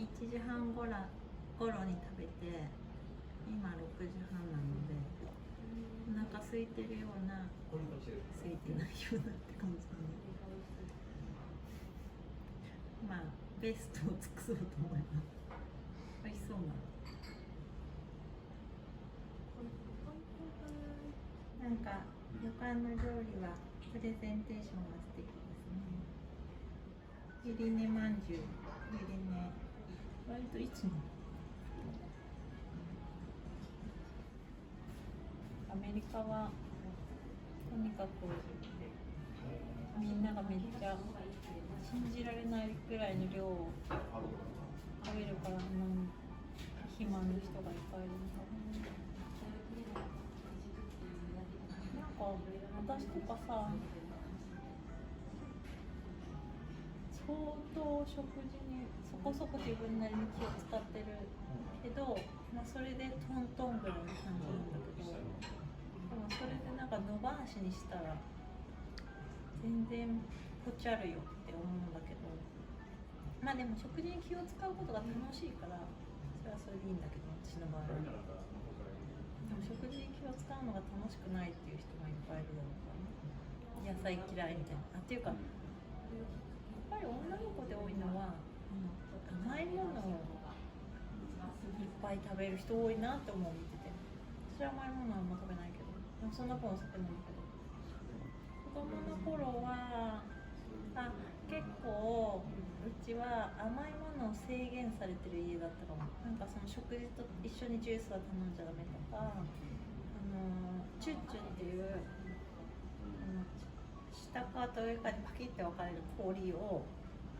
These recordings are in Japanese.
1時半ごろに食べて、今6時半なので、お腹空いてるような空いてないようなって感じだね。まあベストを尽くそうと思います。美味しそうな。なんか旅館の料理はプレゼンテーションが素敵ですね。ゆりねまんじゅう、ゆりね、割といつもアメリカはとにかくみんながめっちゃ信じられないくらいの量を食べるから、肥満の人がいっぱいいるのかな。なんか私とかさ、相当食事にそこそこ自分なりに気を使ってるけど、それでトントンぐらいの感じなんだけど、でもそれでなんか野放しにしたら全然ぽっちゃるよって思うんだけど、まあでも食事に気を使うことが楽しいからそれはそれでいいんだけど、私の場合は。でも食事に気を使うのが楽しくないっていう人がいっぱいいるだろうからね。野菜嫌いみたいな。っていうかやっぱり女の子で多いのは、甘いものをいっぱい食べる人多いなって思う、見てて。私は甘いものはあんま食べないけど、でもそんな子も酒飲むけど、子供の頃は結構うちは甘いものを制限されてる家だったかも。なんかその食事と一緒にジュースは頼んじゃダメとか、チュッチュっていう下側と上側にパキッて分かれる氷を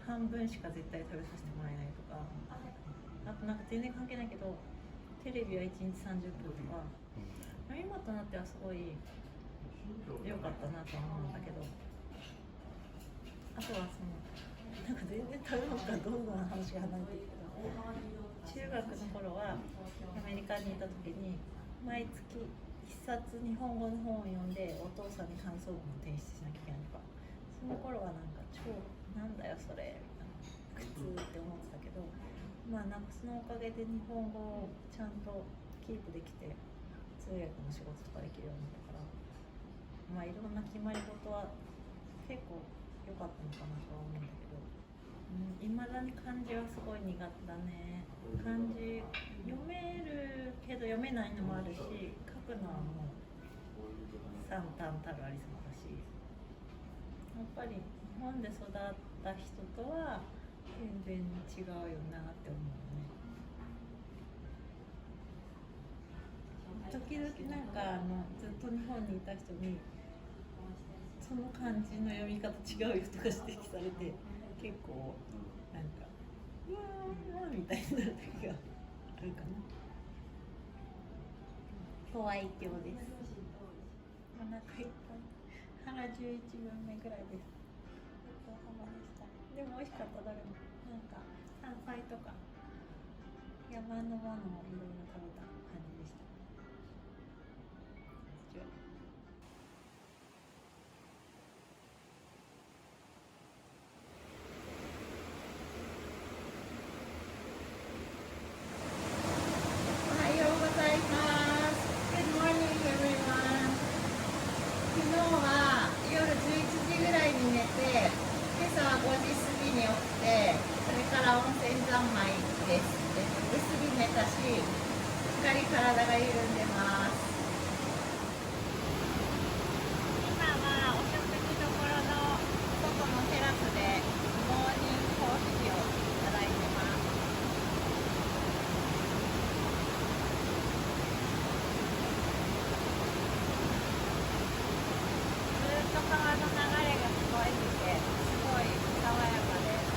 半分しか絶対食べさせてもらえないとか、あとなんか全然関係ないけどテレビは1日30分とか、今となってはすごい良かったなと思うんだけど、あとはなんか全然食べ物からどんどん話が離れていくけど、中学の頃はアメリカにいた時に毎月1冊日本語の本を読んでお父さんに感想文を提出しなきゃいけないとか、その頃はなんか超なんだよそれみたいな苦痛って思ってたけど、なんかそのおかげで日本語をちゃんとキープできて通訳の仕事とかできるようになったから、いろんな決まり事は結構良かったのかなとは思うんだけど、未だに漢字はすごい苦手だね。漢字読めるけど読めないのもあるし、書くのはもう三単たるありさまだし、やっぱり日本で育った人とは全然違うよなって思うね。時々なんかずっと日本にいた人にその漢字の読み方違うよとか指摘されて、結構なんかうわーみたいになる時があるかな。ご愛嬌です。お腹いっぱい、腹11分目ぐらいです。ごちそうさまでした。でも美味しかった。どれもなんか山菜とか山のものをいろいろ食べた感じでした。おはようございます。Good morning everyone。昨日は夜11時ぐらいに寝て、今朝は5時過ぎに起きて、それから温泉三昧です。ぐっすり寝たし、しっかり体が緩んでます。今はお食事どころの外のテラスでモーニングコーヒーをいただいてます。ずっと川の流れが聞こえてて、すごい爽やかです。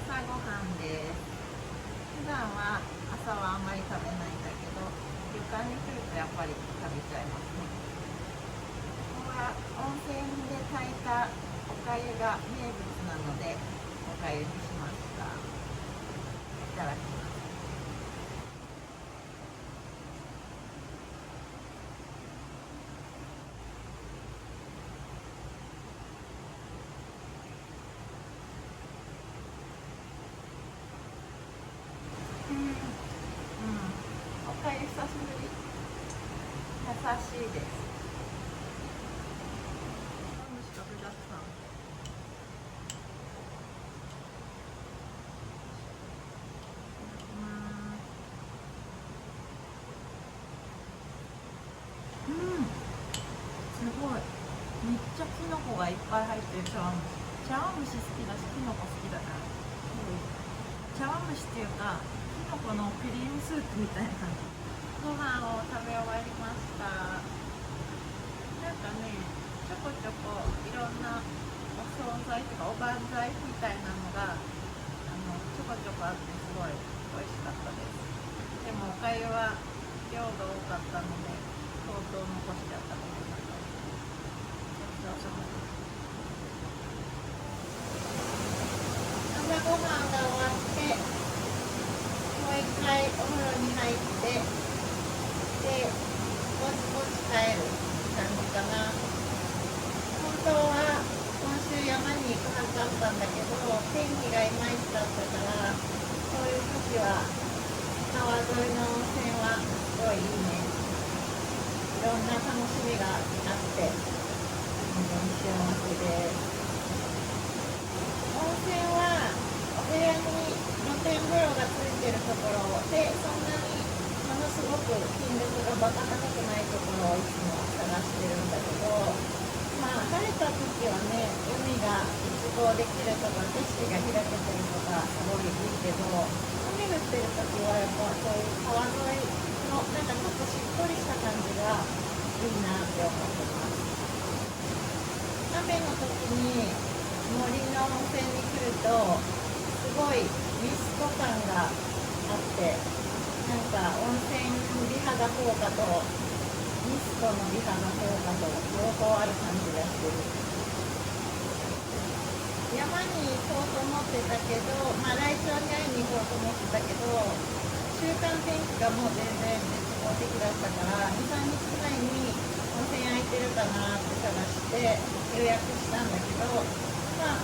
朝ごはんです。普段は朝はあんまり食べないんだけど、旅館に来るとやっぱり食べちゃいますね。は温泉で炊いたお粥が名物なのでお粥にしました。いただきます。おかゆ久しぶり。優しいです。虫が具だくさん。すごい。めっちゃキノコがいっぱい入ってる茶碗蒸し。茶碗蒸し好きだし、キノコ好きだから。茶碗蒸しっていうか、キノコのクリームスープみたいな感じ。ご飯を食べ終わりました。なんかね、ちょこちょこいろんなお惣菜とかおばんざいみたいなのがちょこちょこあってすごい美味しかったです。でもおかゆは量が多かったので相当残しちゃったと思います。ごちそうさまです。朝ごはんが終わってもう一回お風呂に入ってでぼちぼち帰る感じかな。本当は今週山に行くはずだったんだけど天気がいまいちだったからそういう時は川沿いの温泉はすごいいいね。いろんな楽しみがあって本当に幸せです。温泉はお部屋に露天風呂がついてるところでそんなにものすごく金額がバカ高くないところをいつも探してるんだけど、まあ晴れた時はね海が一望できるとか景色が開けてるとかすごいいいけど、雨降ってる時はやっぱそういう川沿いのなんかちょっとしっとりした感じがいいなって思ってます。雨の時に森の温泉に来るとすごいミスト感があってなんか温泉美肌効果とミストの美肌効果と両方ある感じがしてる。山に行こうと思ってたけど、まあライチョウに会いに行こうと思ってたけど週間天気がもう全然絶望的だったから2、3日前に温泉空いてるかなって探して予約したんだけど、まあ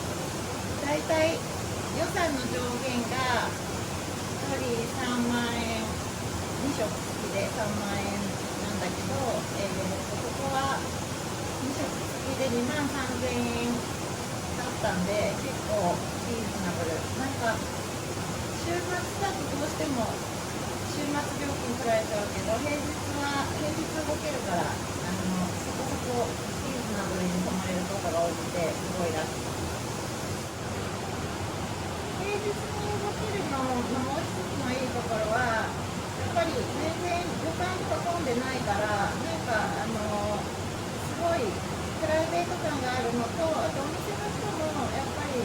だいたい予算の上限が1人3万円2食付きで3万円なんだけど、ここは2食付きで2万3000円だったんで結構リーズナブル。なんか週末だとどうしても週末料金取られちゃうけど平日動けるからそこそこリーズナブルに泊まれることが多くてすごいラッキー。平日に動けるのもう一つのいいところはやっぱり全然旅館とか混んでないからなんかすごいプライベート感があるのとあとお店の人もやっぱり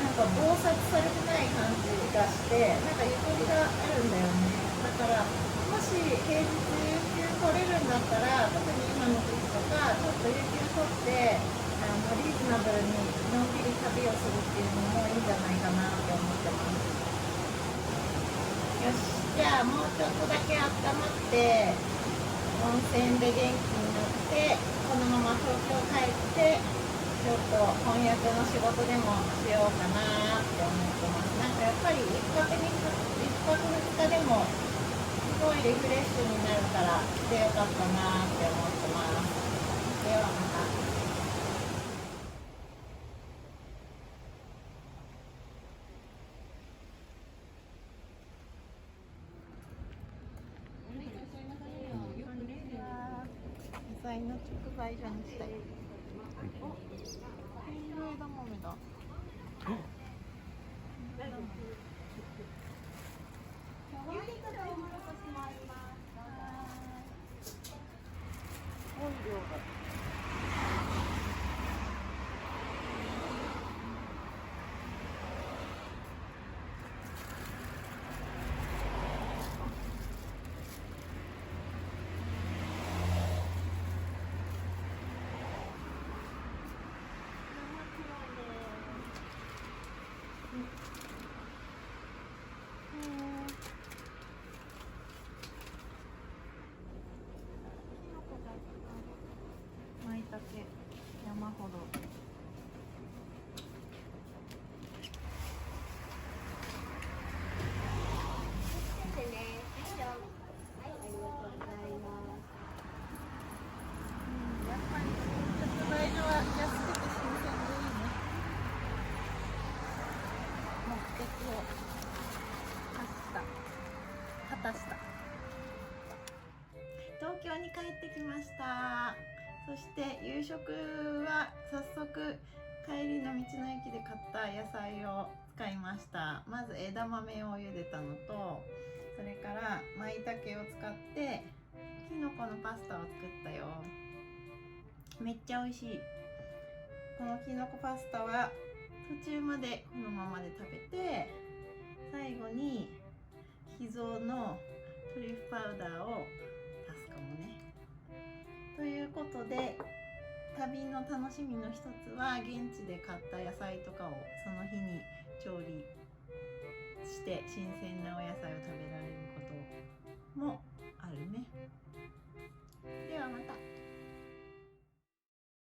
なんか忙殺されてない感じがしてなんかゆとりがあるんだよね。だからもし平日有給取れるんだったら特に今の時期とかちょっと有給取ってリーズナブルにのんびり旅をするっていうのもいいんじゃないかなって思ってます。よし、じゃあもうちょっとだけ温まって温泉で元気になってこのまま東京帰ってちょっと翻訳の仕事でもしようかなって思ってます。なんかやっぱり1泊2日でもすごいリフレッシュになるから来てよかったなって思ってます。ではまた。野菜の直売所にしたい。お、ペンギン枝豆だ。多い量だ。に帰ってきました。そして夕食は早速帰りの道の駅で買った野菜を使いました。まず枝豆を茹でたのと、それから舞茸を使ってきのこのパスタを作ったよ。めっちゃ美味しい。このきのこパスタは途中までこのままで食べて、最後に秘蔵のトリュフパウダーを足すかもね。ということで、旅の楽しみの一つは現地で買った野菜とかをその日に調理して新鮮なお野菜を食べられることも